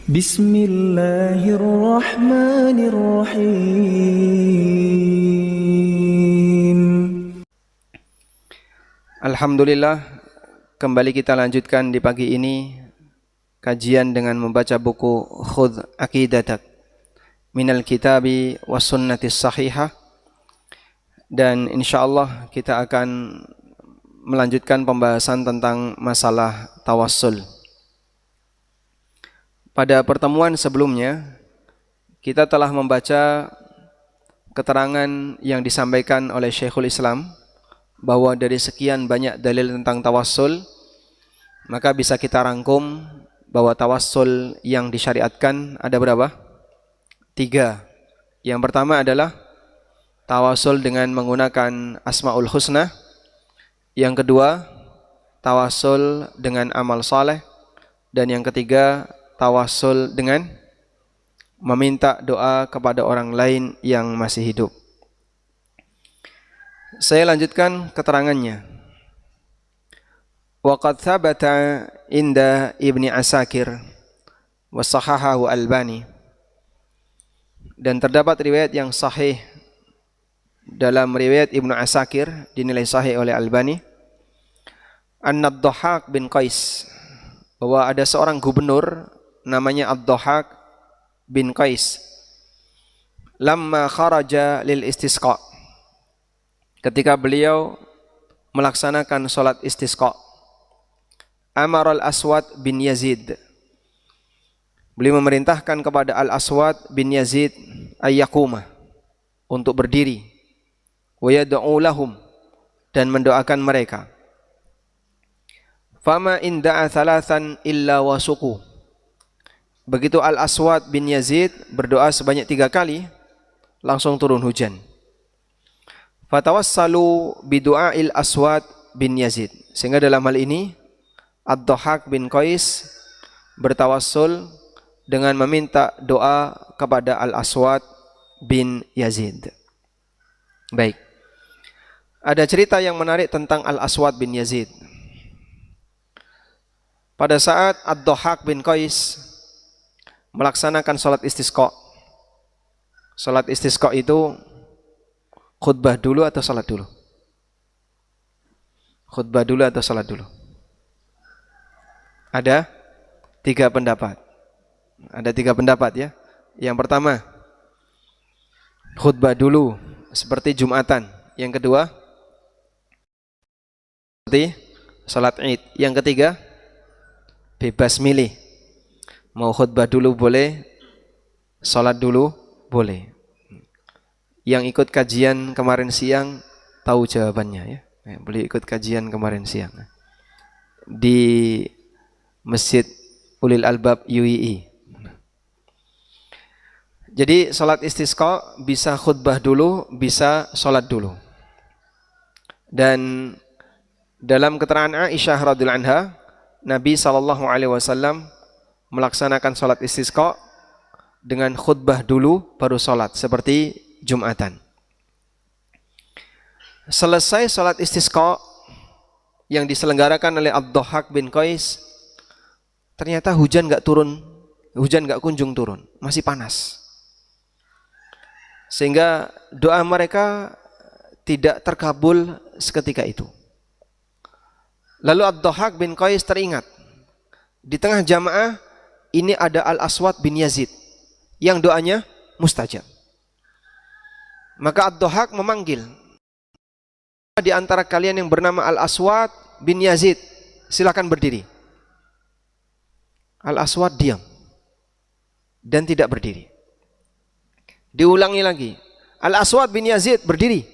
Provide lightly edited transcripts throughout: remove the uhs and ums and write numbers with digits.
Bismillahirrahmanirrahim. Alhamdulillah, kembali kita lanjutkan di pagi ini kajian dengan membaca buku Khudh Aqidatak Minal Kitabi was Sunnatis Sahihah, dan insyaallah kita akan melanjutkan pembahasan tentang masalah tawassul. Pada pertemuan sebelumnya kita telah membaca keterangan yang disampaikan oleh Syekhul Islam bahwa dari sekian banyak dalil tentang tawassul, maka bisa kita rangkum bahwa tawassul yang disyariatkan ada berapa? 3. Yang pertama adalah tawassul dengan menggunakan Asmaul Husna. Yang kedua, tawassul dengan amal saleh. Dan yang ketiga, tawassul dengan meminta doa kepada orang lain yang masih hidup. Saya lanjutkan keterangannya. Waqad thabata inda Ibni Asakir wa sahahahu Albani, dan terdapat riwayat yang sahih dalam riwayat Ibnu Asakir, dinilai sahih oleh Albani, anna Ad-Dhahhak bin Qais, bahwa ada seorang gubernur namanya Ad-Dhahhak bin Qais, lamma kharaja lil istisqa, ketika beliau melaksanakan salat istisqa, amara al-Aswad bin Yazid, beliau memerintahkan kepada al-Aswad bin Yazid ayyakuma, untuk berdiri, wa yad'u lahum, dan mendoakan mereka. Fama in da'a thalathan illa wasuqu, begitu al-Aswad bin Yazid berdoa sebanyak 3 kali, langsung turun hujan. Fatawassalu bidu'ail Aswad bin Yazid, sehingga dalam hal ini Ad-Dhahhak bin Qais bertawassul dengan meminta doa kepada Al-Aswad bin Yazid. Baik. Ada cerita yang menarik tentang Al-Aswad bin Yazid. Pada saat Ad-Dhahhak bin Qais melaksanakan salat istisqa. Salat istisqa itu khutbah dulu atau salat dulu? Khutbah dulu atau salat dulu? Ada 3 pendapat. Ada 3 pendapat ya. Yang pertama, khutbah dulu seperti Jumatan. Yang kedua, seperti salat Id. Yang ketiga, bebas milih. Mau khutbah dulu boleh, salat dulu boleh. Yang ikut kajian kemarin siang tahu jawabannya ya. Boleh ikut kajian kemarin siang di Masjid Ulil Albab UII. Jadi salat istisqa bisa khutbah dulu, bisa salat dulu. Dan dalam keterangan Aisyah radhiyallahu anha, Nabi SAW melaksanakan salat istisqa dengan khutbah dulu baru salat, seperti Jumatan. Selesai salat istisqa yang diselenggarakan oleh Ad-Dhahhak bin Qais, ternyata hujan nggak kunjung turun, masih panas. Sehingga doa mereka tidak terkabul seketika itu. Lalu Ad-Dhahhak bin Qais teringat, di tengah jamaah ini ada Al-Aswad bin Yazid yang doanya mustajab. Maka Ad-Dhahhak memanggil, di antara kalian yang bernama Al-Aswad bin Yazid, silakan berdiri. Al-Aswad diam dan tidak berdiri. Diulangi lagi, Al-Aswad bin Yazid berdiri.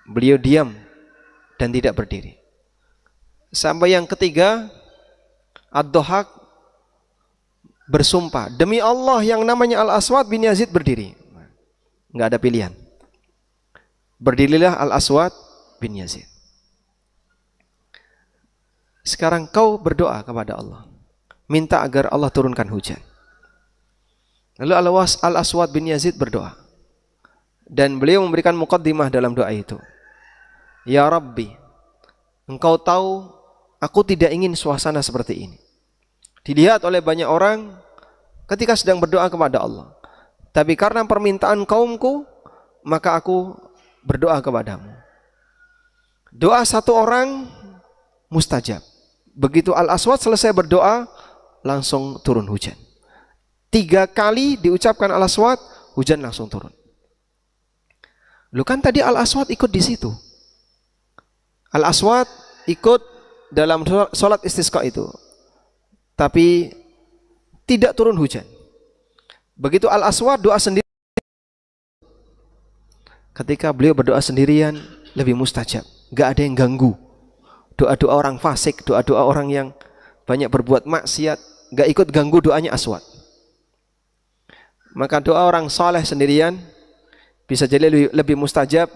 Beliau diam dan tidak berdiri. Sampai yang ketiga, Ad-Dhahhak bersumpah, demi Allah yang namanya Al-Aswad bin Yazid berdiri. Enggak ada pilihan. Berdirilah Al-Aswad bin Yazid. Sekarang kau berdoa kepada Allah, minta agar Allah turunkan hujan. Lalu Al-Aswad bin Yazid berdoa, dan beliau memberikan muqaddimah dalam doa itu. Ya Rabbi, Engkau tahu aku tidak ingin suasana seperti ini. dilihat oleh banyak orang ketika sedang berdoa kepada Allah. Tapi karena permintaan kaumku, maka aku berdoa kepadamu. Doa satu orang mustajab. Begitu Al-Aswad selesai berdoa, langsung turun hujan. 3 kali diucapkan Al-Aswad, hujan langsung turun. Lu kan tadi Al-Aswad ikut di situ. Al-Aswad ikut dalam sholat istisqa itu. Tapi tidak turun hujan. Begitu Al-Aswad doa sendiri. Ketika beliau berdoa sendirian, lebih mustajab. Gak ada yang ganggu. Doa-doa orang fasik, doa-doa orang yang banyak berbuat maksiat, gak ikut ganggu doanya Aswad. Maka doa orang saleh sendirian bisa jadi lebih mustajab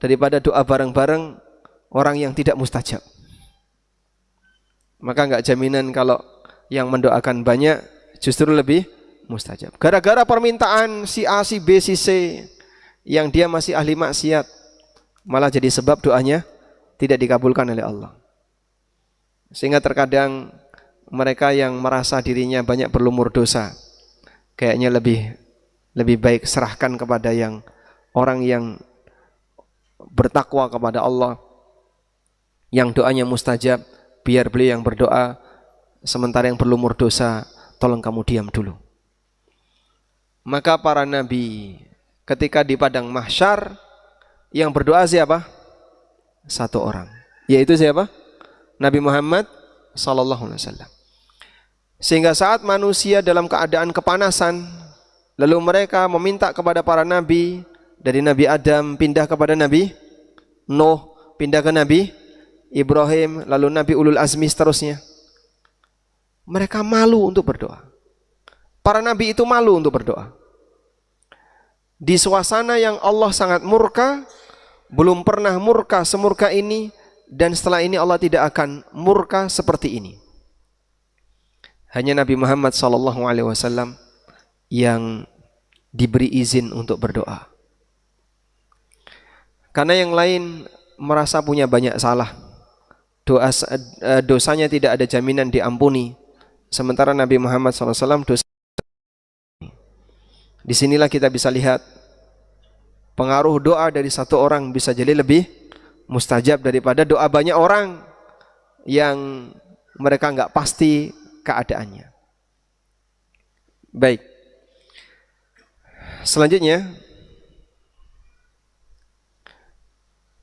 daripada doa bareng-bareng orang yang tidak mustajab. Maka enggak jaminan kalau yang mendoakan banyak justru lebih mustajab. Gara-gara permintaan si A, si B, si C yang dia masih ahli maksiat, malah jadi sebab doanya tidak dikabulkan oleh Allah. Sehingga terkadang mereka yang merasa dirinya banyak berlumur dosa, kayaknya lebih baik serahkan kepada yang orang yang bertakwa kepada Allah, yang doanya mustajab, biar beliau yang berdoa, sementara yang berlumur dosa, tolong kamu diam dulu. Maka para nabi ketika di padang mahsyar, yang berdoa siapa? Satu orang, yaitu siapa? Nabi Muhammad sallallahu alaihi wasallam. Sehingga saat manusia dalam keadaan kepanasan, lalu mereka meminta kepada para nabi, dari Nabi Adam pindah kepada Nabi Nuh, pindah ke Nabi Ibrahim, lalu Nabi Ulul Azmi seterusnya. Mereka malu untuk berdoa. Para nabi itu malu untuk berdoa. Di suasana yang Allah sangat murka, belum pernah murka semurka ini, dan setelah ini Allah tidak akan murka seperti ini. Hanya Nabi Muhammad SAW yang diberi izin untuk berdoa. Karena yang lain merasa punya banyak salah, dosanya tidak ada jaminan diampuni. Sementara Nabi Muhammad SAW dosa. Disinilah kita bisa lihat pengaruh doa dari satu orang bisa jadi lebih mustajab daripada doa banyak orang yang mereka nggak pasti keadaannya. Baik. Selanjutnya,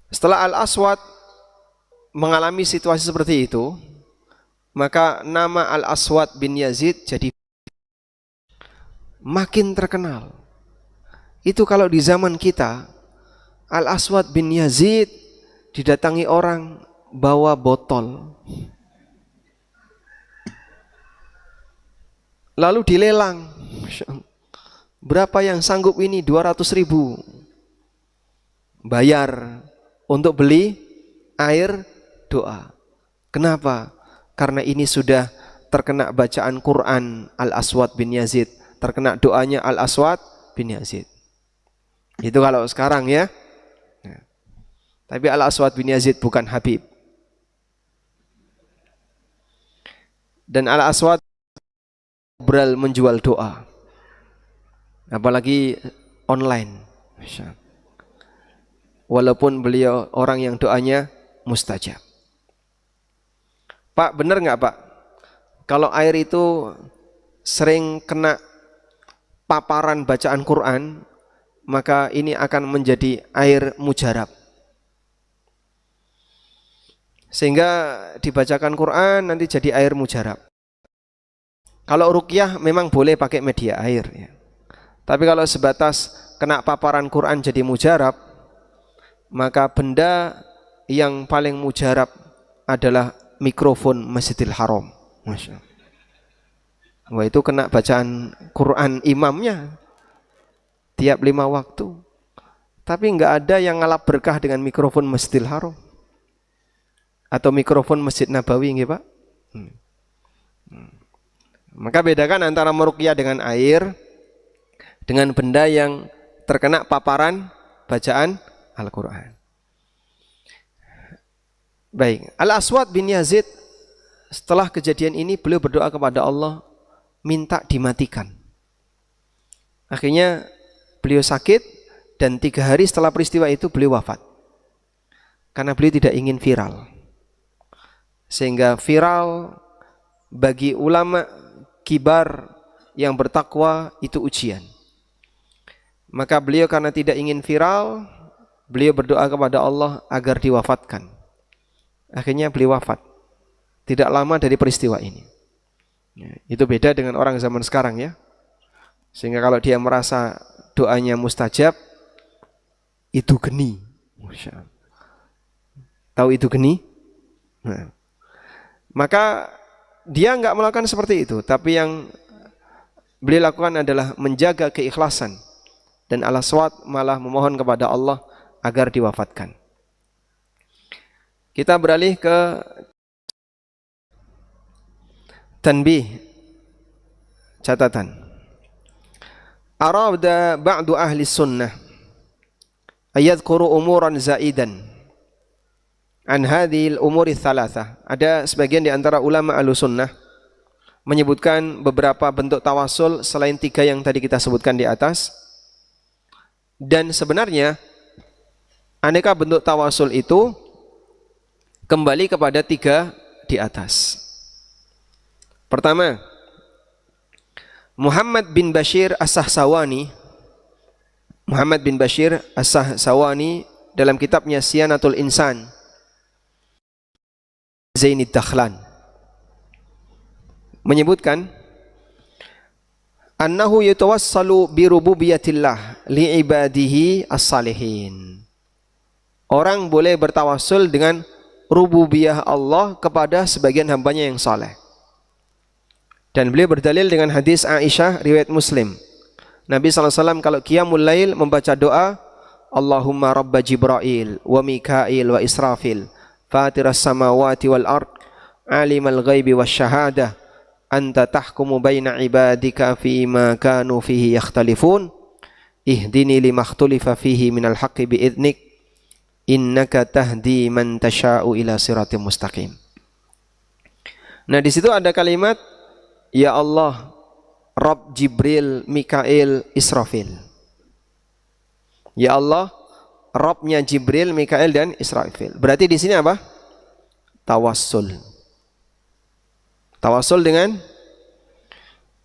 setelah Al-Aswad mengalami situasi seperti itu, maka nama Al-Aswad bin Yazid jadi makin terkenal. Itu kalau di zaman kita, Al-Aswad bin Yazid didatangi orang bawa botol, lalu dilelang. Berapa yang sanggup ini? 200.000. Bayar untuk beli air doa. Kenapa? Karena ini sudah terkena bacaan Quran Al-Aswad bin Yazid, terkena doanya Al-Aswad bin Yazid. Itu kalau sekarang ya. Tapi Al-Aswad bin Yazid bukan Habib. Dan Al-Aswad beral menjual doa, apalagi online. Walaupun beliau orang yang doanya mustajab. Pak, benar nggak Pak? Kalau air itu sering kena paparan bacaan Quran, maka ini akan menjadi air mujarab. Sehingga dibacakan Quran nanti jadi air mujarab. Kalau ruqyah memang boleh pakai media air ya. Tapi kalau sebatas kena paparan Quran jadi mujarab, maka benda yang paling mujarab adalah mikrofon Masjidil Haram. Masya Allah. Wah, itu kena bacaan Quran imamnya tiap 5 waktu. Tapi enggak ada yang ngalap berkah dengan mikrofon Masjidil Haram atau mikrofon Masjid Nabawi nggih Pak. Maka bedakan antara meruqyah dengan air dengan benda yang terkena paparan bacaan Al-Quran. Baik, Al-Aswad bin Yazid setelah kejadian ini beliau berdoa kepada Allah minta dimatikan. Akhirnya beliau sakit dan 3 hari setelah peristiwa itu beliau wafat. Karena beliau tidak ingin viral. Sehingga viral bagi ulama kibar yang bertakwa itu ujian. Maka beliau karena tidak ingin viral, beliau berdoa kepada Allah agar diwafatkan. Akhirnya beliau wafat. Tidak lama dari peristiwa ini. Itu beda dengan orang zaman sekarang ya. Sehingga kalau dia merasa doanya mustajab, itu geni. Tahu itu geni? Nah. Maka dia enggak melakukan seperti itu, tapi yang beliau lakukan adalah menjaga keikhlasan dan al-aswat malah memohon kepada Allah agar diwafatkan. Kita beralih ke tanbih, catatan. Arada ba'du ahli sunnah ayadhkuru umuran zaidan an hadhil umuri thalathah. Ada sebagian di antara ulama ahlussunnah menyebutkan beberapa bentuk tawasul selain 3 yang tadi kita sebutkan di atas. Dan sebenarnya aneka bentuk tawasul itu kembali kepada 3 di atas. Pertama, Muhammad bin Bashir As-Sahsawani. Muhammad bin Bashir As-Sahsawani dalam kitabnya Siyanatul Insan Zainid Dakhlan menyebutkan annahu yatawassalu bi rububiyatillah li ibadihi as-salihin. Orang boleh bertawassul dengan rububiyah Allah kepada sebagian hambanya yang saleh. Dan beliau berdalil dengan hadis Aisyah riwayat Muslim. Nabi SAW kalau qiyamul lail membaca doa, Allahumma rabba Jibril wa Mikail wa Israfil fatiras samawati wal ard alimal ghaibi wasyahadah anta tahkumu baina ibadika fima kanu fihi yakhtalifun ihdini lima ikhtalifa fihi minal haqqi biidnik innaka tahdi man tasha'u ila siratim mustaqim. Nah, di situ ada kalimat ya Allah, Rabb Jibril, Mikail, Israfil. Ya Allah, Rabbnya Jibril, Mikail dan Israfil. Berarti di sini apa? Tawassul. Tawassul dengan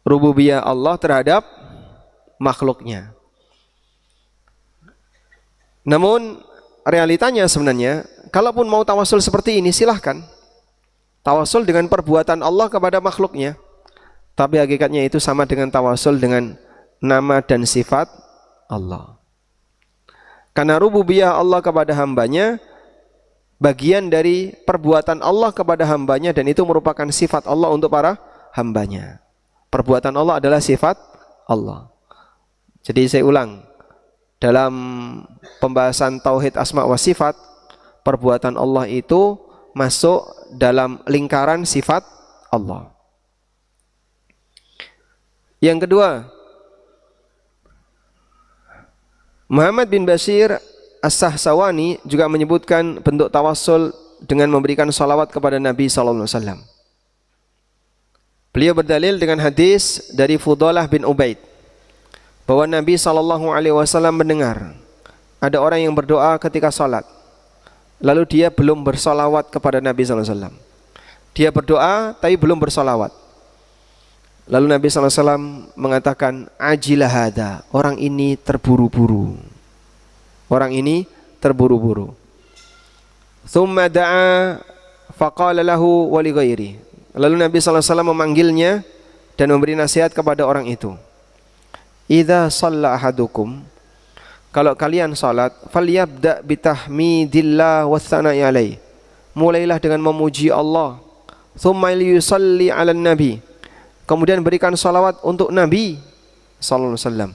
rububiyah Allah terhadap makhluknya. Namun realitanya sebenarnya, kalaupun mau tawassul seperti ini silahkan. Tawassul dengan perbuatan Allah kepada makhluknya. Tapi hakikatnya itu sama dengan tawassul dengan nama dan sifat Allah. Karena rububiyah Allah kepada hambanya bagian dari perbuatan Allah kepada hambanya dan itu merupakan sifat Allah untuk para hambanya. Perbuatan Allah adalah sifat Allah. Jadi saya ulang, dalam pembahasan tauhid asma wa sifat, perbuatan Allah itu masuk dalam lingkaran sifat Allah. Yang kedua, Muhammad bin Bashir As-Sahsawani juga menyebutkan bentuk tawassul dengan memberikan salawat kepada Nabi SAW. Beliau berdalil dengan hadis dari Fudalah bin Ubaid bahwa Nabi SAW mendengar ada orang yang berdoa ketika salat, lalu dia belum bersalawat kepada Nabi SAW. Dia berdoa tapi belum bersalawat. Lalu Nabi SAW mengatakan, ajilah hada, orang ini terburu-buru. Orang ini terburu-buru. Thumma da'a faqala lahu wa li ghairi. Lalu Nabi SAW memanggilnya dan memberi nasihat kepada orang itu. Idza shalla ahadukum, kalau kalian salat, falyabda bitahmidillah wa tsana'i alaih. Mulailah dengan memuji Allah. Thumma liyusalli 'alan nabi. Kemudian berikan salawat untuk Nabi sallallahu alaihi wasallam.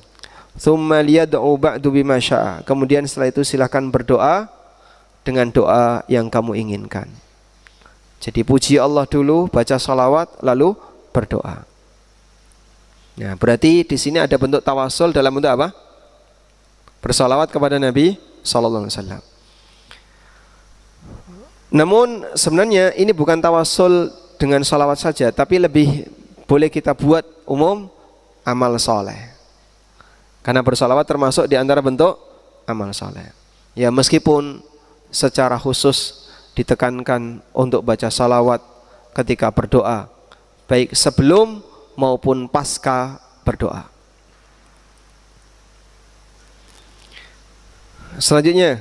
Tsumma liyad'u ba'du bima syaa. Kemudian setelah itu silakan berdoa dengan doa yang kamu inginkan. Jadi puji Allah dulu, baca salawat, lalu berdoa. Nah, berarti di sini ada bentuk tawasul dalam bentuk apa? Bersalawat kepada Nabi sallallahu alaihi wasallam. Namun sebenarnya ini bukan tawasul dengan salawat saja, tapi lebih boleh kita buat umum amal soleh. Karena bersalawat termasuk di antara bentuk amal soleh. Ya, meskipun secara khusus ditekankan untuk baca salawat ketika berdoa, baik sebelum maupun pasca berdoa. Selanjutnya,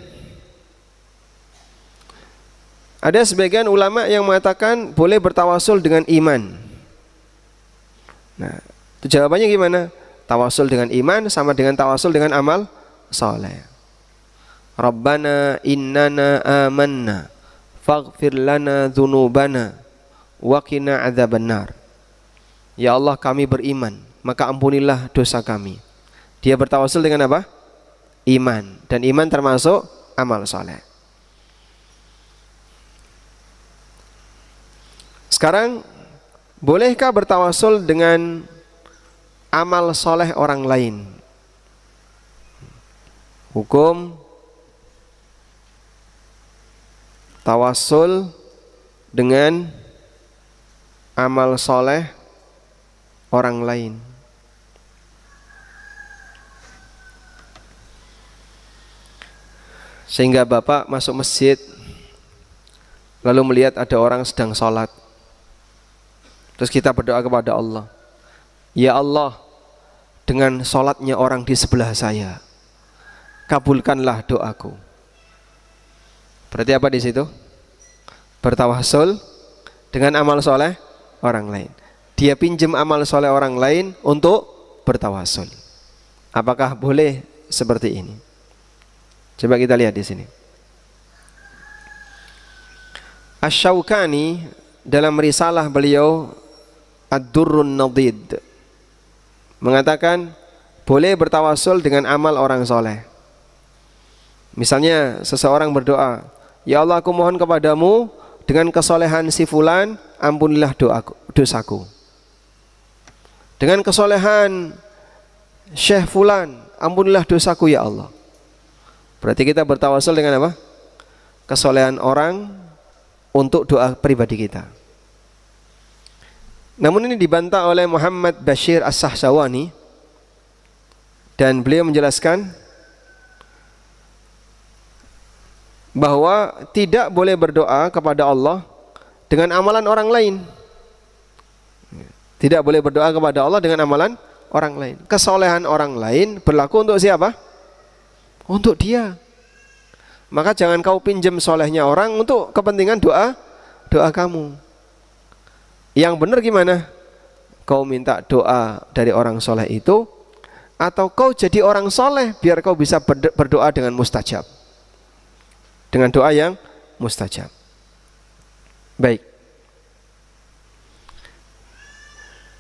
ada sebagian ulama yang mengatakan boleh bertawasul dengan iman. Nah, itu jawabannya gimana? Tawasul dengan iman sama dengan tawasul dengan amal saleh. Rabbana innana amanna faghfir lana dzunubana wa qina adzabannar. Ya Allah, kami beriman, maka ampunilah dosa kami. Dia bertawasul dengan apa? Iman, dan iman termasuk amal saleh. Sekarang, bolehkah bertawasul dengan amal soleh orang lain? Hukum tawasul dengan amal soleh orang lain. Sehingga Bapak masuk masjid, lalu melihat ada orang sedang sholat, terus kita berdoa kepada Allah, ya Allah, dengan sholatnya orang di sebelah saya, kabulkanlah doaku. Berarti apa di situ? Bertawasul dengan amal soleh orang lain. Dia pinjam amal soleh orang lain untuk bertawasul. Apakah boleh seperti ini? Coba kita lihat di sini. Asy-Syaukani dalam risalah beliau Ad-Durrun Nadid mengatakan boleh bertawasul dengan amal orang soleh. Misalnya seseorang berdoa, ya Allah, aku mohon kepadamu dengan kesolehan si fulan, ampunilah dosaku. Dengan kesolehan Syekh fulan, ampunilah dosaku ya Allah. Berarti kita bertawasul dengan apa? Kesolehan orang untuk doa pribadi kita. Namun ini dibantah oleh Muhammad Bashir As-Sahsawani, dan beliau menjelaskan bahwa tidak boleh berdoa kepada Allah dengan amalan orang lain. Tidak boleh berdoa kepada Allah dengan amalan orang lain. Kesolehan orang lain berlaku untuk siapa? Untuk dia. Maka jangan kau pinjam solehnya orang untuk kepentingan doa kamu. Yang benar gimana? Kau minta doa dari orang soleh itu, atau kau jadi orang soleh biar kau bisa berdoa dengan mustajab, dengan doa yang mustajab. Baik.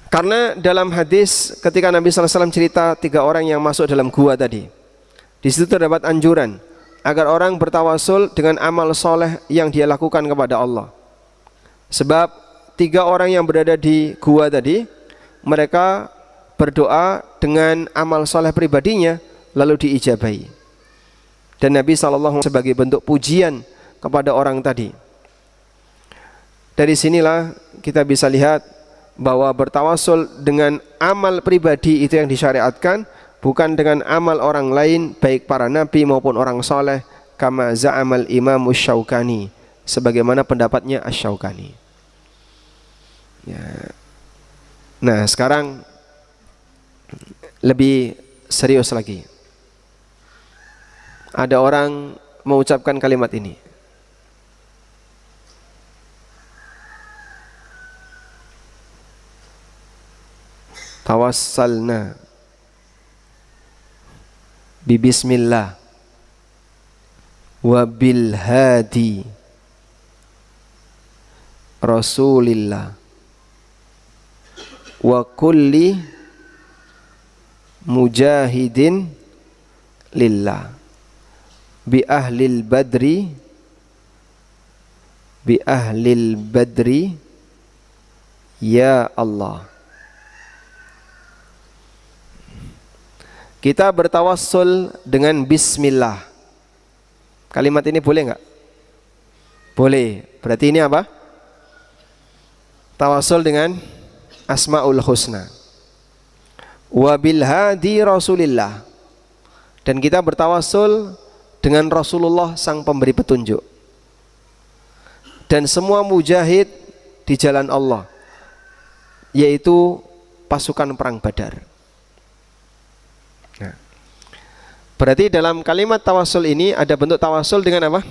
Karena dalam hadis ketika Nabi SAW cerita 3 orang yang masuk dalam gua tadi, di situ terdapat anjuran agar orang bertawasul dengan amal soleh yang dia lakukan kepada Allah. Sebab 3 orang yang berada di gua tadi, mereka berdoa dengan amal soleh pribadinya lalu diijabahi. Dan Nabi SAW sebagai bentuk pujian kepada orang tadi. Dari sinilah kita bisa lihat bahwa bertawasul dengan amal pribadi itu yang disyariatkan, bukan dengan amal orang lain, baik para nabi maupun orang soleh, kama za'amal Imam Asy-Syaukani, sebagaimana pendapatnya Asy-Syaukani. Ya. Nah, sekarang lebih serius lagi. Ada orang mengucapkan kalimat ini. Tawassalna bi bismillah wa bil hadi Rasulillah wa kulli mujahidin lillah bi ahlil badri ya Allah. Kita bertawassul dengan bismillah. Kalimat ini boleh enggak? Boleh. Berarti ini apa? tawasul dengan Asmaul Husna. Wa bil hadi Rasulillah, dan kita bertawasul dengan Rasulullah sang pemberi petunjuk, dan semua mujahid di jalan Allah, yaitu pasukan perang Badar. Nah, berarti dalam kalimat tawasul ini ada bentuk tawasul dengan apa?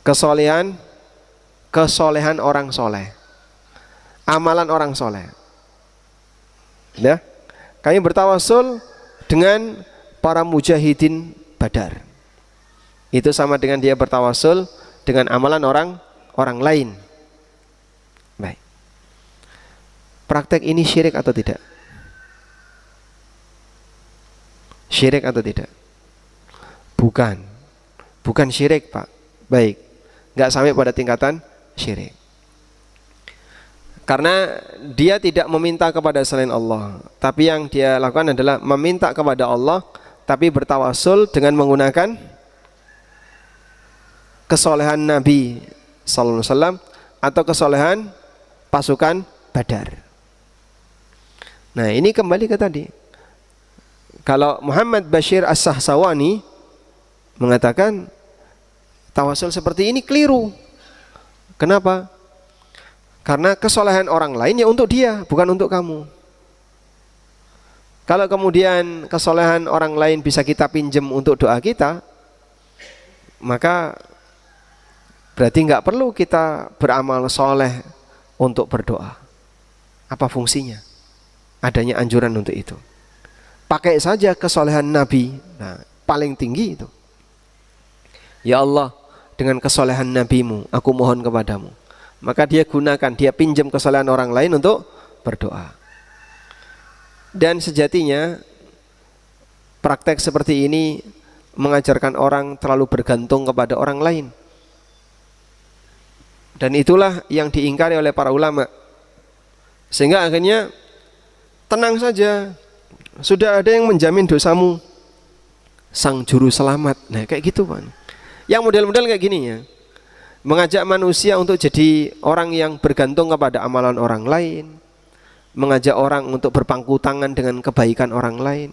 Kesolehan orang soleh, amalan orang soleh. Ya, kami bertawasul dengan para mujahidin Badar. Itu sama dengan dia bertawasul dengan amalan orang lain. Baik. Praktek ini syirik atau tidak? Syirik atau tidak? Bukan. Bukan syirik, Pak. Baik. Enggak sampai pada tingkatan syirik. Karena dia tidak meminta kepada selain Allah, tapi yang dia lakukan adalah meminta kepada Allah, tapi bertawasul dengan menggunakan kesolehan Nabi sallallahu alaihi wasallam atau kesolehan pasukan Badar. Nah, ini kembali ke tadi. Kalau Muhammad Bashir As-Sahsawani mengatakan tawasul seperti ini keliru. Kenapa? Karena kesolehan orang lain ya untuk dia, bukan untuk kamu. Kalau kemudian kesolehan orang lain bisa kita pinjam untuk doa kita, maka berarti nggak perlu kita beramal soleh untuk berdoa. Apa fungsinya? Adanya anjuran untuk itu. Pakai saja kesolehan Nabi. Nah, paling tinggi itu. Ya Allah, dengan kesolehan Nabimu, aku mohon kepadamu. Maka dia gunakan, dia pinjam kesalahan orang lain untuk berdoa. Dan sejatinya praktek seperti ini mengajarkan orang terlalu bergantung kepada orang lain. Dan itulah yang diingkari oleh para ulama. Sehingga akhirnya tenang saja, sudah ada yang menjamin dosamu, sang juru selamat. Nah, kayak gitu, Pak. Yang model-model kayak gini ya, mengajak manusia untuk jadi orang yang bergantung kepada amalan orang lain, mengajak orang untuk berpangku tangan dengan kebaikan orang lain.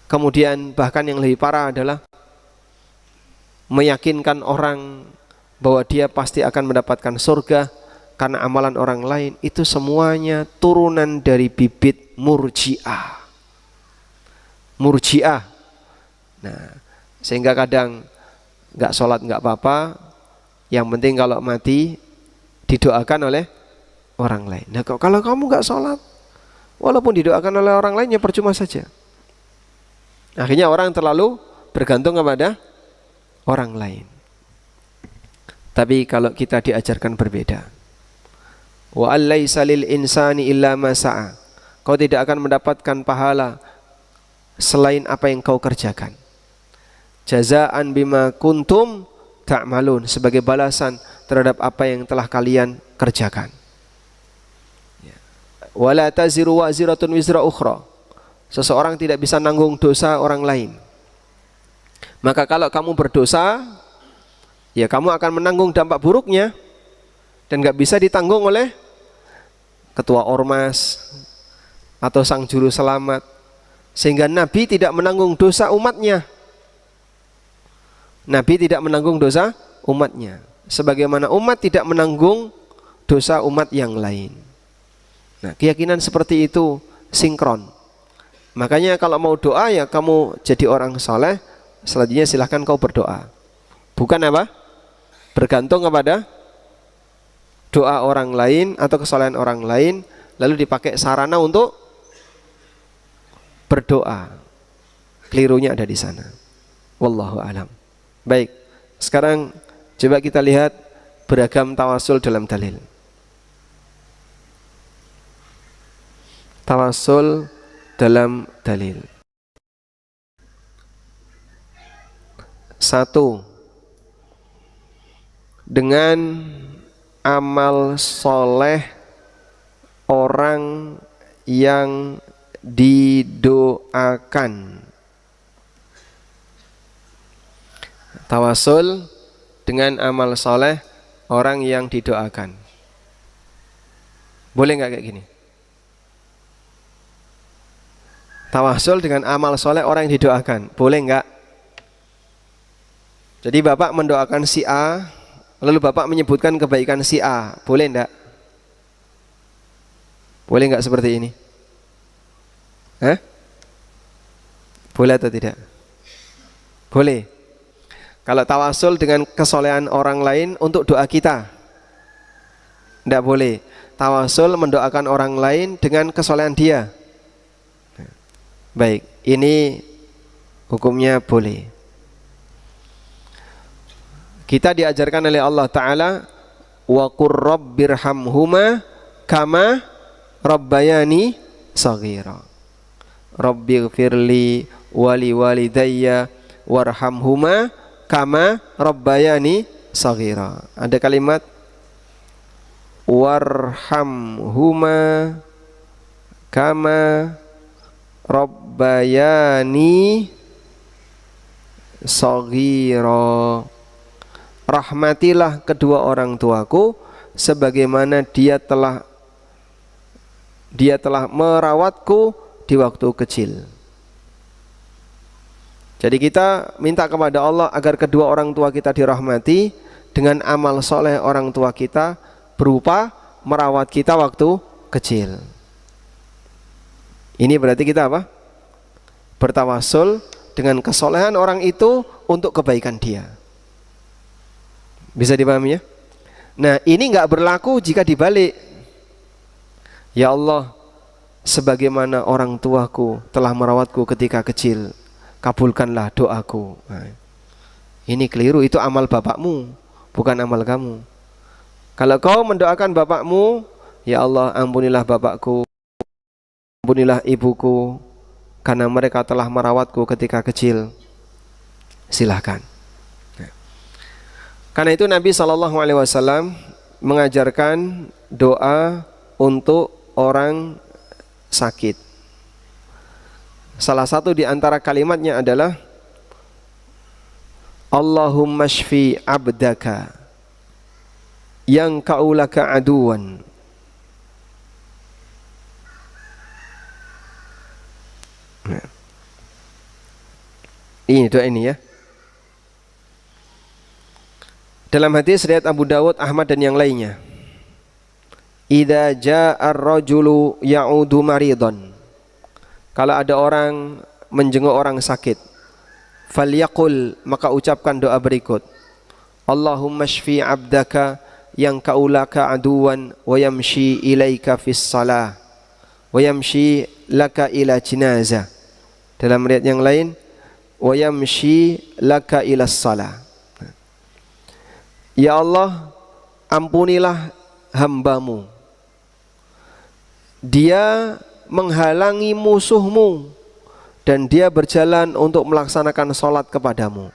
Kemudian bahkan yang lebih parah adalah meyakinkan orang bahwa dia pasti akan mendapatkan surga karena amalan orang lain. Itu semuanya turunan dari bibit murji'ah. Murji'ah. Nah, sehingga kadang nggak sholat nggak apa-apa, yang penting kalau mati didoakan oleh orang lain. Nah, kalau kamu nggak sholat, walaupun didoakan oleh orang lain ya percuma saja. Akhirnya orang terlalu bergantung kepada orang lain. Tapi kalau kita diajarkan berbeda, wa allaisa lil insani illa ma sa'a, kau tidak akan mendapatkan pahala selain apa yang kau kerjakan. Jazaan bima kuntum ta'malun, sebagai balasan terhadap apa yang telah kalian kerjakan. Wala taziru waziratun wizra ukhra, seseorang tidak bisa nanggung dosa orang lain. Maka kalau kamu berdosa, ya kamu akan menanggung dampak buruknya, dan gak bisa ditanggung oleh ketua ormas atau sang juru selamat. Sehingga Nabi tidak menanggung dosa umatnya. Nabi tidak menanggung dosa umatnya, sebagaimana umat tidak menanggung dosa umat yang lain. Nah, keyakinan seperti itu sinkron. Makanya kalau mau doa ya kamu jadi orang soleh, selanjutnya silahkan kau berdoa. Bukan apa? Bergantung kepada doa orang lain atau kesolehan orang lain, lalu dipakai sarana untuk berdoa. Kelirunya ada di sana. Wallahu a'lam. Baik, sekarang coba kita lihat beragam tawasul dalam dalil. Tawasul dalam dalil. 1. Dengan amal soleh orang yang didoakan. Tawasul dengan amal soleh orang yang didoakan. Boleh nggak kayak gini? Tawasul dengan amal soleh orang yang didoakan, boleh nggak? Jadi bapak mendoakan si A, lalu bapak menyebutkan kebaikan si A, boleh nggak? Boleh nggak seperti ini? Hah? Boleh atau tidak? Boleh. Kalau tawasul dengan kesolehan orang lain untuk doa kita, tidak boleh. Tawasul mendoakan orang lain dengan kesolehan dia. Baik, ini hukumnya boleh. Kita diajarkan oleh Allah Ta'ala, wa qur rabbirhamhuma kama rabbayani saghira. Rabbighfirli wali walidayya warhamhuma kama rabbayani saghira. Ada kalimat warhamhuma kama rabbayani saghira. Rahmatilah kedua orang tuaku sebagaimana dia telah merawatku di waktu kecil. Jadi kita minta kepada Allah agar kedua orang tua kita dirahmati dengan amal soleh orang tua kita berupa merawat kita waktu kecil. Ini berarti kita apa? Bertawasul dengan kesolehan orang itu untuk kebaikan dia. Bisa dipahami ya? Nah, ini nggak berlaku jika dibalik. Ya Allah, sebagaimana orang tuaku telah merawatku ketika kecil, kabulkanlah doaku. Nah, ini keliru, itu amal bapakmu, bukan amal kamu. Kalau kau mendoakan bapakmu, ya Allah ampunilah bapakku, ampunilah ibuku, karena mereka telah merawatku ketika kecil. Silahkan. Karena itu Nabi SAW mengajarkan doa untuk orang sakit. Salah satu di antara kalimatnya adalah Allahumma shfi abdaka yang kaulaka aduan. Ini doa ini ya. Dalam hadis riwayat Abu Dawud, Ahmad dan yang lainnya, idza jaa ar-rajulu ya'udu maridan, kalau ada orang menjenguk orang sakit, falyaqul, maka ucapkan doa berikut, Allahumma shfi abdaka yang kaulaka aduwan wa yamshi ilaika fis salah wa yamshi laka ila jinazah. Dalam riwayat yang lain, wa yamshi laka ila salah. Ya Allah, ampunilah hambamu, dia menghalangi musuhmu dan dia berjalan untuk melaksanakan sholat kepadamu.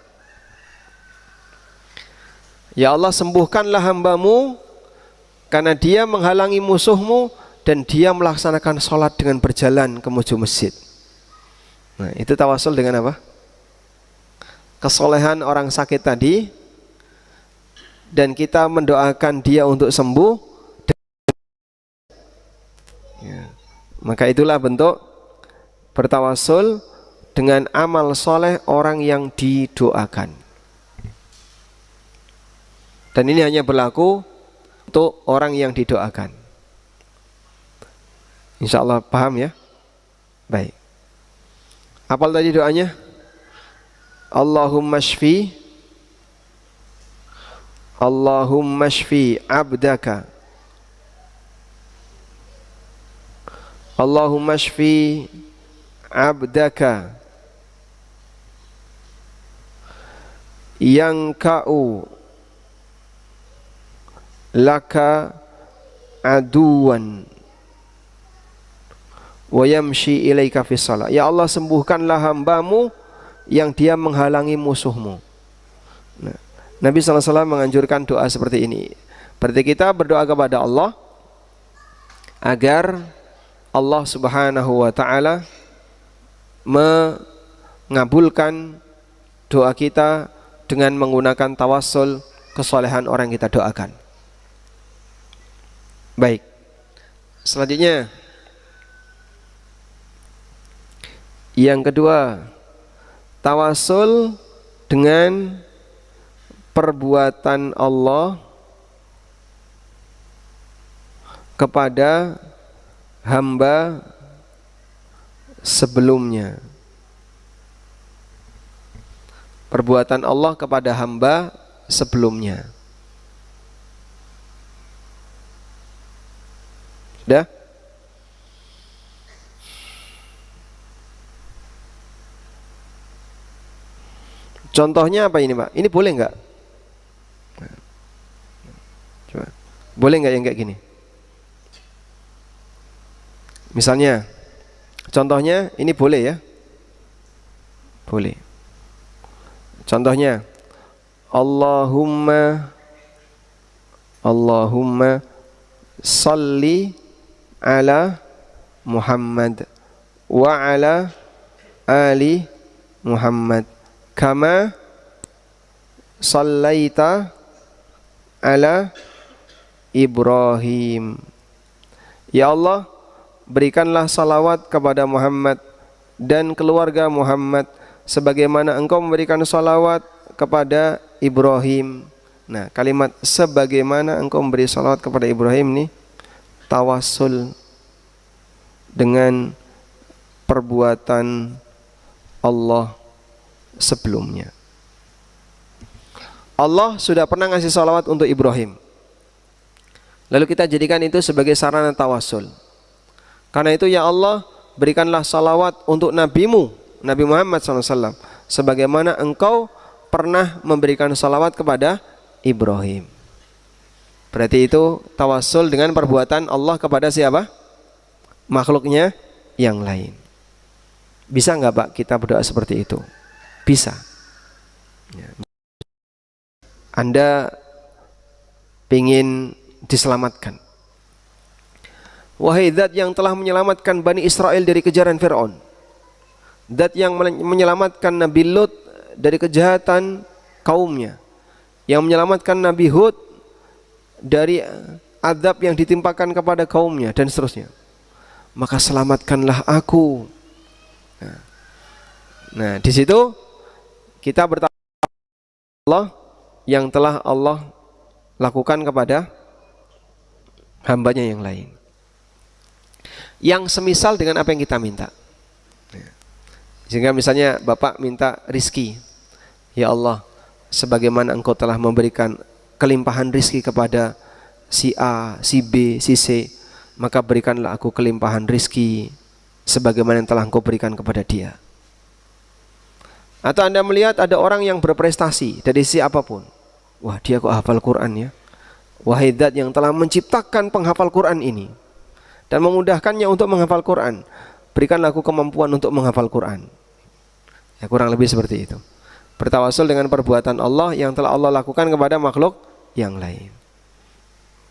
Ya Allah, sembuhkanlah hambamu karena dia menghalangi musuhmu dan dia melaksanakan sholat dengan berjalan ke menuju masjid. Nah, itu tawasul dengan apa? Kesolehan orang sakit tadi, dan kita mendoakan dia untuk sembuh ya. Maka itulah bentuk bertawasul dengan amal soleh orang yang didoakan. Dan ini hanya berlaku untuk orang yang didoakan. Insya Allah paham ya? Baik. Apal tadi doanya? Allahumma shfi Allahumma shfi abdaka Allahumma shfi abdaka yang ka'u laka aduwan wa yamshi ilaika fis salah. Ya Allah, sembuhkanlah hambamu yang dia menghalangi musuhmu. Nah, Nabi SAW menganjurkan doa seperti ini. Berarti kita berdoa kepada Allah agar Allah Subhanahu wa ta'ala mengabulkan doa kita dengan menggunakan tawassul kesolehan orang yang kita doakan. Baik, Selanjutnya, yang kedua, tawasul dengan perbuatan Allah kepada hamba sebelumnya. Perbuatan Allah kepada hamba sebelumnya. Sudah? Contohnya apa ini, Pak? Ini boleh nggak? Coba. Boleh nggak yang kayak gini? Misalnya, contohnya ini boleh ya? Boleh. Contohnya, Allahumma salli ala Muhammad wa ala ali Muhammad kama sallaita ala Ibrahim. Ya Allah, berikanlah salawat kepada Muhammad dan keluarga Muhammad sebagaimana engkau memberikan salawat kepada Ibrahim. Nah, kalimat sebagaimana engkau memberi salawat kepada Ibrahim ini tawasul dengan perbuatan Allah sebelumnya. Allah sudah pernah ngasih salawat untuk Ibrahim. Lalu kita jadikan itu sebagai sarana tawasul. Karena itu ya Allah, berikanlah salawat untuk nabimu, Nabi Muhammad SAW, sebagaimana engkau pernah memberikan salawat kepada Ibrahim. Berarti itu tawasul dengan perbuatan Allah kepada siapa? Makhluknya yang lain. Bisa nggak Pak kita berdoa seperti itu? Bisa. Anda ingin diselamatkan. Wahai zat yang telah menyelamatkan Bani Israel dari kejaran Fir'aun, zat yang menyelamatkan Nabi Lut dari kejahatan kaumnya, yang menyelamatkan Nabi Hud dari azab yang ditimpakan kepada kaumnya dan seterusnya, maka selamatkanlah aku. Nah, di situ kita bertanya Allah yang telah Allah lakukan kepada hambanya yang lain, yang semisal dengan apa yang kita minta. Sehingga misalnya Bapak minta rizki, ya Allah, sebagaimana engkau telah memberikan kelimpahan rizki kepada si A, si B, si C, maka berikanlah aku kelimpahan rizki sebagaimana yang telah engkau berikan kepada dia. Atau Anda melihat ada orang yang berprestasi dari sisi apapun, wah dia kok hafal Quran ya. Wahai zat yang telah menciptakan penghafal Quran ini dan memudahkannya untuk menghafal Quran, berikanlah aku kemampuan untuk menghafal Quran. Ya, kurang lebih seperti itu. Bertawasul dengan perbuatan Allah yang telah Allah lakukan kepada makhluk yang lain.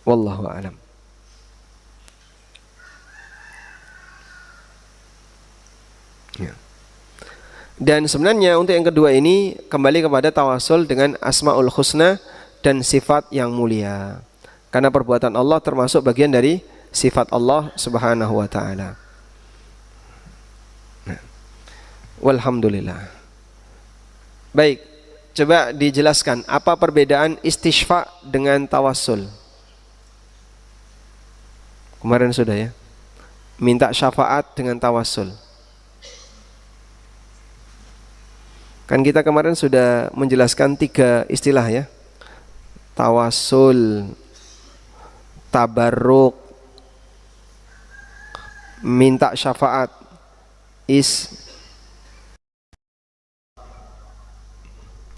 Wallahu a'lam. Ya. Dan sebenarnya untuk yang kedua ini kembali kepada tawasul dengan Asmaul Husna dan sifat yang mulia. Karena perbuatan Allah termasuk bagian dari sifat Allah Subhanahu wa taala. Nah. Walhamdulillah. Baik, coba dijelaskan apa perbedaan istishfa dengan tawasul. Kemarin sudah ya. Minta syafaat dengan tawasul. Kan kita kemarin sudah menjelaskan 3 istilah ya. Tawasul, tabarruk, minta syafaat,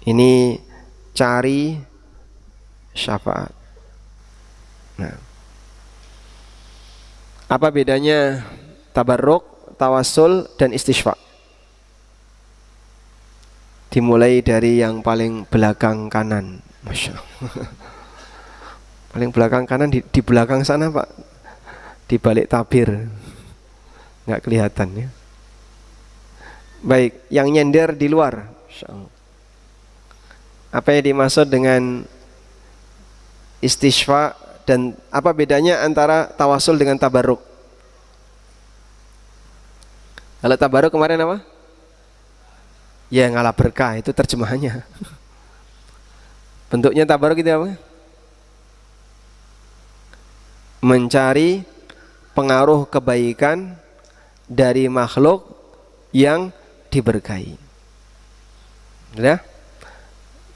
ini cari syafaat. Nah, apa bedanya tabarruk, tawasul, dan istishfa? Dimulai dari yang paling belakang kanan. Masya Allah. Paling belakang kanan di belakang sana Pak, di balik tabir, nggak kelihatan ya. Baik, yang nyender di luar. Masya Allah. Apa yang dimaksud dengan istishfa Dan apa bedanya antara tawasul dengan tabarruk? Kalau tabarruk kemarin apa? Ya ngalah berkah, itu terjemahannya. Bentuknya tabarruk itu apa? Mencari pengaruh kebaikan dari makhluk yang diberkahi. Ya?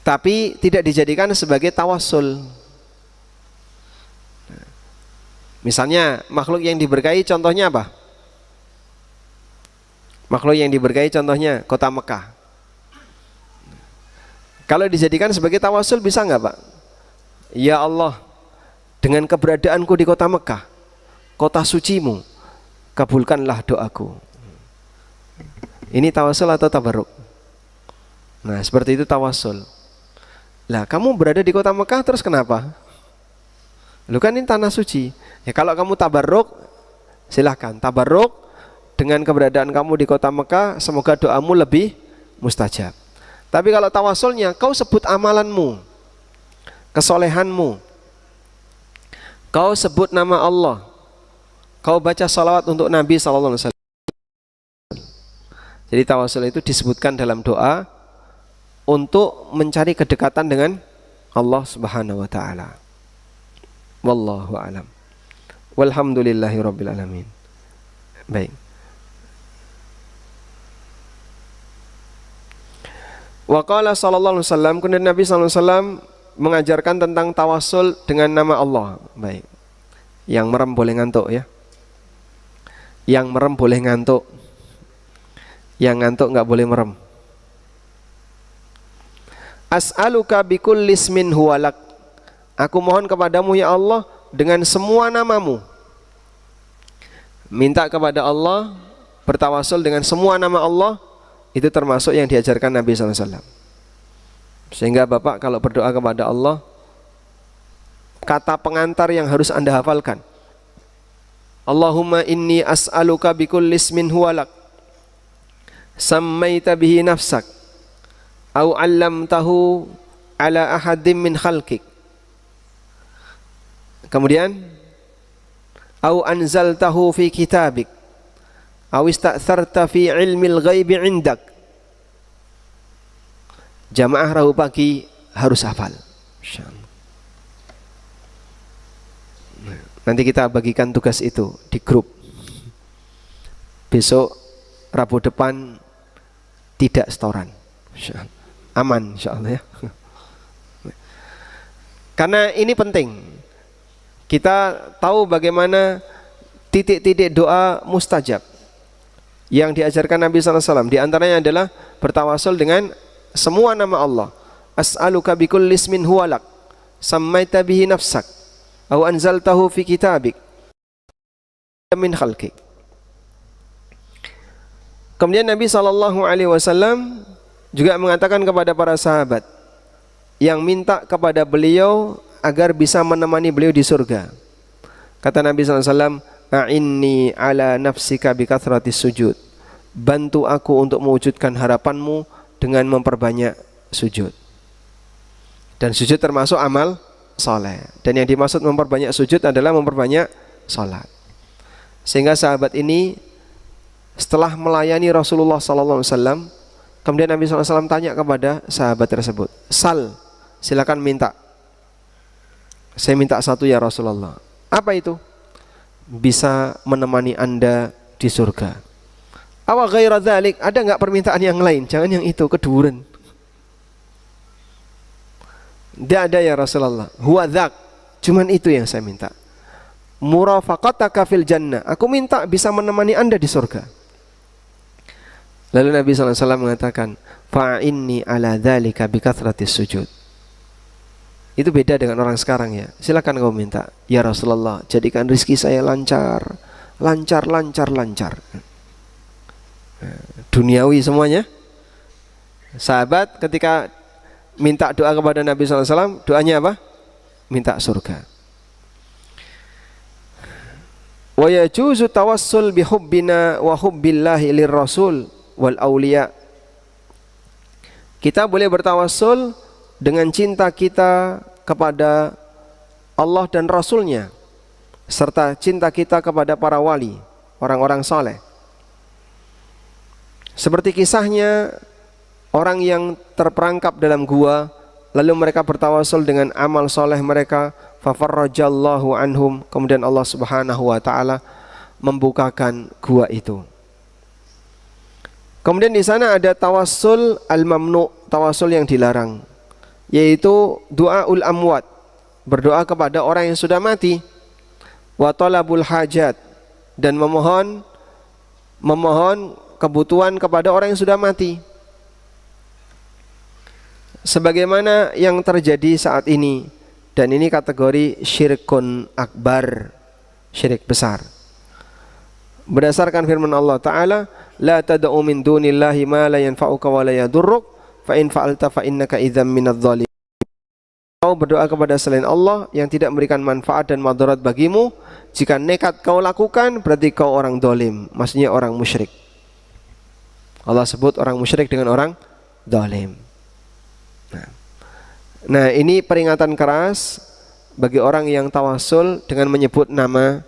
Tapi tidak dijadikan sebagai tawassul. Misalnya makhluk yang diberkahi contohnya apa? Makhluk yang diberkahi contohnya kota Mekah. Kalau dijadikan sebagai tawassul bisa nggak Pak? Ya Allah, dengan keberadaanku di kota Mekah, kota sucimu, kabulkanlah doaku. Ini tawassul atau tabarruk? Nah seperti itu tawassul. Lah kamu berada di kota Mekah terus kenapa? Lu kan ini tanah suci. Ya kalau kamu tabarruk, silahkan tabarruk dengan keberadaan kamu di kota Mekah, semoga doamu lebih mustajab. Tapi kalau tawassulnya kau sebut amalanmu, kesolehanmu, kau sebut nama Allah, kau baca salawat untuk Nabi SAW. Jadi tawassul itu disebutkan dalam doa untuk mencari kedekatan dengan Allah Subhanahu wa taala. Wallahu a'lam. Walhamdulillahirabbil alamin. Baik. Wa qala sallallahu alaihi wasallam, kemudian Nabi sallallahu alaihi wasallam mengajarkan tentang tawassul dengan nama Allah. Baik. Yang merem boleh ngantuk ya. Yang merem boleh ngantuk. Yang ngantuk enggak boleh merem. As'aluka bikulli ismin huwalak. Aku mohon kepadamu ya Allah dengan semua namamu. Minta kepada Allah, bertawassul dengan semua nama Allah, itu termasuk yang diajarkan Nabi SAW. Sehingga Bapak kalau berdoa kepada Allah, kata pengantar yang harus Anda hafalkan, Allahumma inni as'aluka bikulli ismin huwalak sammaita bihi nafsak au 'allamtahu ala ahadim min khalqik. Kemudian au anzaltahu fi kitabik au ista'tharta fi ilmil ghaibi 'indak. Jamaah Rabu pagi harus hafal. Insyaallah. Nanti kita bagikan tugas itu di grup. Besok Rabu depan tidak setoran. Insyaallah. Aman insyaallah ya. Karena ini penting. Kita tahu bagaimana titik-titik doa mustajab yang diajarkan Nabi SAW. Di antaranya adalah bertawassul dengan semua nama Allah. As'aluka bikulli ismin huwalak sammaita bihi nafsak au anzaltahu fi kitabik min khalqik. Kemudian Nabi SAW juga mengatakan kepada para sahabat yang minta kepada beliau agar bisa menemani beliau di surga. Kata Nabi SAW, a'inni ala nafsika bikathratis sujud. Bantu aku untuk mewujudkan harapanmu dengan memperbanyak sujud. Dan sujud termasuk amal soleh. Dan yang dimaksud memperbanyak sujud adalah memperbanyak salat. Sehingga sahabat ini setelah melayani Rasulullah SAW, kemudian Nabi SAW tanya kepada sahabat tersebut, sal, silakan minta. Saya minta satu ya Rasulullah. Apa itu? Bisa menemani Anda di surga. Awa ghaira dzalik, ada enggak permintaan yang lain? Jangan yang itu, keduren. Tidak ada ya Rasulullah. Huwa dzak, cuman itu yang saya minta. Murafaqataka fil jannah. Aku minta bisa menemani Anda di surga. Lalu Nabi SAW mengatakan, fa'inni ala dzalika bikathratis sujud. Itu beda dengan orang sekarang ya. Silakan kau minta, ya Rasulullah, jadikan rizki saya lancar, lancar, lancar, lancar. Duniawi semuanya. Sahabat ketika minta doa kepada Nabi SAW, doanya apa? Minta surga. Wa yajuzu tawassul bihubbina wa hubbillahi lirrasul wal awliya. Kita boleh bertawassul dengan cinta kita kepada Allah dan Rasulnya, serta cinta kita kepada para wali, orang-orang saleh. Seperti kisahnya orang yang terperangkap dalam gua, lalu mereka bertawasul dengan amal soleh mereka, fafarrajallahu anhum, kemudian Allah Subhanahu wa taala membukakan gua itu. Kemudian di sana ada tawassul al-mamnu, tawassul yang dilarang, yaitu du'aul amwat, berdoa kepada orang yang sudah mati, wa talabul hajat, dan memohon kebutuhan kepada orang yang sudah mati. Sebagaimana yang terjadi saat ini, dan ini kategori syirkun akbar, syirik besar. Berdasarkan firman Allah Ta'ala, la tad'u min dunillahi ma la yanfa'uka wa la yadurruk, fa in fa'alta fa innaka idzam minadh dhalimin. Kau berdoa kepada selain Allah yang tidak memberikan manfaat dan madarat bagimu, jika nekat kau lakukan berarti kau orang dolim, maksudnya orang musyrik. Allah sebut orang musyrik dengan orang dolim. Nah, ini peringatan keras bagi orang yang tawasul dengan menyebut nama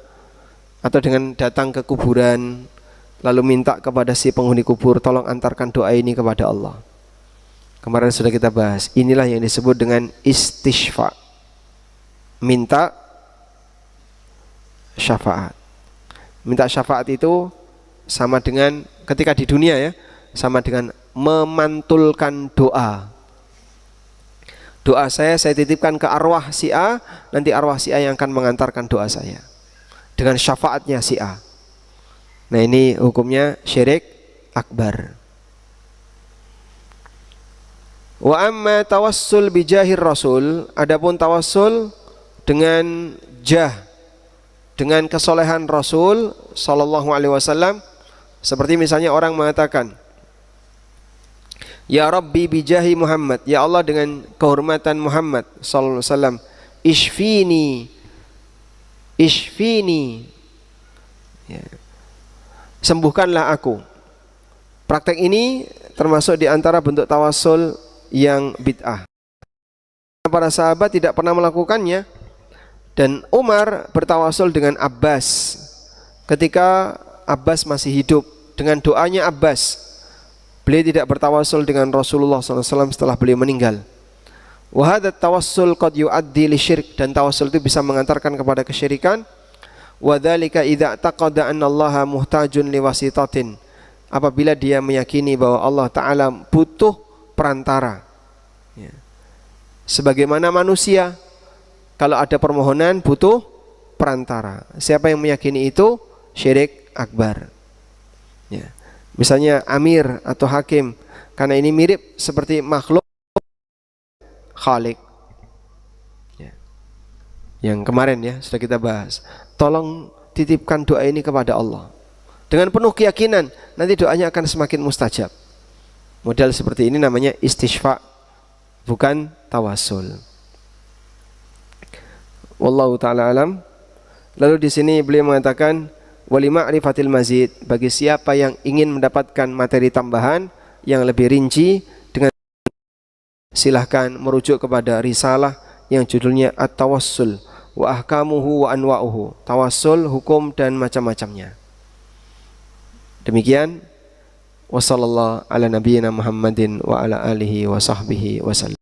atau dengan datang ke kuburan lalu minta kepada si penghuni kubur, tolong antarkan doa ini kepada Allah. Kemarin sudah kita bahas, inilah yang disebut dengan istishfa, minta syafaat. Minta syafaat itu sama dengan ketika di dunia ya, sama dengan memantulkan doa. Doa saya titipkan ke arwah si A, nanti arwah si A yang akan mengantarkan doa saya dengan syafaatnya si A. Nah, ini hukumnya syirik akbar. Wa amma tawassul bijahir rasul, adapun tawassul dengan jah, dengan kesolehan Rasul sallallahu alaihi wasallam, seperti misalnya orang mengatakan, ya Rabbi bijahi Muhammad, ya Allah dengan kehormatan Muhammad sallallahu alaihi wasallam, ishfini, ya, sembuhkanlah aku. Praktek ini termasuk di antara bentuk tawassul yang bid'ah. Para sahabat tidak pernah melakukannya, dan Umar bertawasul dengan Abbas ketika Abbas masih hidup, dengan doanya Abbas. Beliau tidak bertawasul dengan Rasulullah SAW setelah beliau meninggal. Wa hadza tawassul qad yu'addi lisyirk, dan tawasul itu bisa mengantarkan kepada kesyirikan. Wa dzalika idza taqada anna Allaha muhtajun liwasitatin, apabila dia meyakini bahwa Allah Ta'ala butuh perantara ya. Sebagaimana manusia, kalau ada permohonan butuh perantara. Siapa yang meyakini itu syirik akbar ya. Misalnya amir atau hakim, karena ini mirip seperti makhluk khalik ya. Yang kemarin ya sudah kita bahas, tolong titipkan doa ini kepada Allah dengan penuh keyakinan, nanti doanya akan semakin mustajab. Model seperti ini namanya istishfa, bukan tawasul. Wallahu ta'ala alam. Lalu di sini beliau mengatakan wali ma'rifatil mazid, bagi siapa yang ingin mendapatkan materi tambahan yang lebih rinci, dengan silahkan merujuk kepada risalah yang judulnya At-Tawassul wa ahkamuhu wa anwa'uhu, tawassul, hukum dan macam-macamnya. Demikian, wa sallallahu ala nabiyyina Muhammadin wa ala alihi wa sahbihi wa sallam.